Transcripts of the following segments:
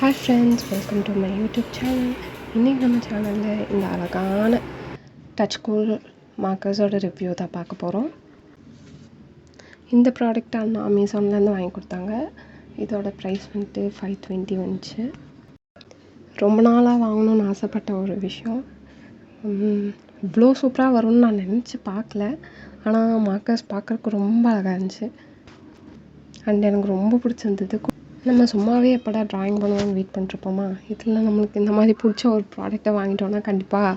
Hi friends, welcome to my YouTube channel. இன்றைக்கி நம்ம சேனலில் இந்த அழகான டச் கூல் மார்க்கர்ஸோட ரிவ்யூ தான் பார்க்க போகிறோம். இந்த ப்ராடக்ட் அண்ணா அமேசான்லேருந்து வாங்கி கொடுத்தாங்க. இதோட ப்ரைஸ் வந்துட்டு $520 வந்துச்சு. ரொம்ப நாளாக வாங்கணும்னு ஆசைப்பட்ட ஒரு விஷயம். இவ்வளோ சூப்பராக வரும்னு நான் நினச்சி பார்க்கல. ஆனால் மார்க்கர்ஸ் பார்க்குறக்கு ரொம்ப அழகாக இருந்துச்சு அண்ட் எனக்கு ரொம்ப பிடிச்சிருந்தது. நம்ம சும்மாவே எப்படா ட்ராயிங் பண்ணுவோம்னு வெயிட் பண்ணிருப்போமா, இதில் நம்மளுக்கு இந்த மாதிரி பிடிச்ச ஒரு ப்ராடக்டை வாங்கிட்டோன்னா கண்டிப்பாக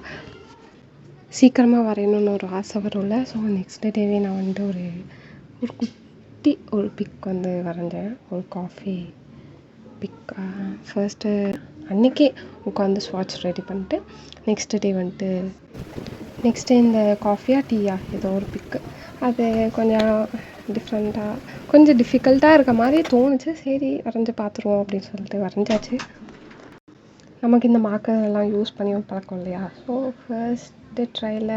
சீக்கிரமாக வரையணுன்னு ஒரு ஆசை வரும்ல. ஸோ நெக்ஸ்ட் டேவே நான் வந்துட்டு ஒரு குட்டி ஒரு பிக் வந்து வரைஞ்சேன். ஒரு காஃபி பிக். ஃபர்ஸ்ட்டு அன்றைக்கே உட்காந்து ஸ்வாட்ச் ரெடி பண்ணிட்டு நெக்ஸ்ட் டே இந்த காஃபியா டீயா ஏதோ ஒரு பிக்கு. அது கொஞ்சம் டிஃப்ரெண்ட்டாக கொஞ்சம் டிஃபிகல்ட்டாக இருக்க மாதிரி தோணுச்சு. சரி வரைஞ்சி பார்த்துருவோம் அப்படின்னு சொல்லிட்டு வரைஞ்சாச்சு. நமக்கு இந்த மார்க்கர் எல்லாம் யூஸ் பண்ணி பழக்கம் இல்லையா. ஸோ ஃபர்ஸ்ட்டு ட்ரையில்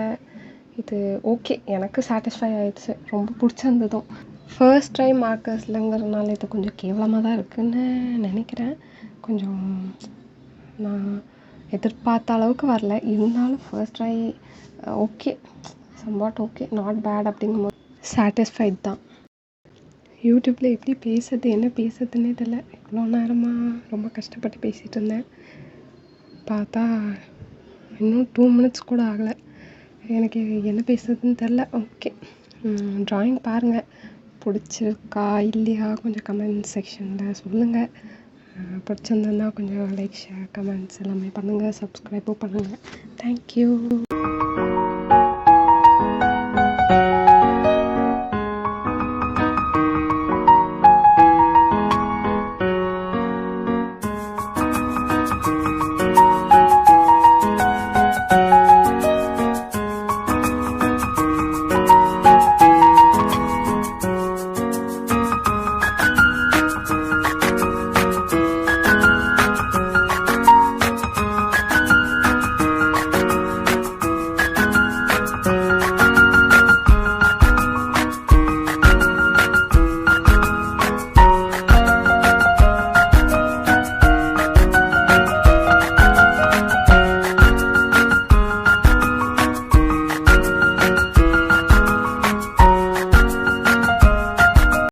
இது ஓகே, எனக்கு சாட்டிஸ்ஃபை ஆகிடுச்சு. ரொம்ப பிடிச்சிருந்ததும். ஃபர்ஸ்ட் ட்ரை மார்க்கர்ஸ்லங்கிறதுனால இது கொஞ்சம் கேவலமாக தான் இருக்குதுன்னு நினைக்கிறேன். கொஞ்சம் நான் எதிர்பார்த்த அளவுக்கு வரல. இருந்தாலும் first try okay, somewhat okay, not bad. அப்படிங்கும்போது சாட்டிஸ்ஃபைட் தான். யூடியூப்பில் எப்படி பேசுறது, என்ன பேசுறதுன்னே தெரியல. இவ்வளோ நேரமாக ரொம்ப கஷ்டப்பட்டு பேசிகிட்டு இருந்தேன். பார்த்தா இன்னும் 2 minutes கூட ஆகலை. எனக்கு என்ன பேசுறதுன்னு தெரில. ஓகே, ட்ராயிங் பாருங்கள். பிடிச்சிருக்கா இல்லையா கொஞ்சம் கமெண்ட் செக்ஷனில் சொல்லுங்கள். பிடிச்சிருந்ததுன்னா கொஞ்சம் லைக், ஷேர், கமெண்ட்ஸ் எல்லாமே பண்ணுங்கள். சப்ஸ்கிரைபும் பண்ணுங்கள். தேங்க்யூ.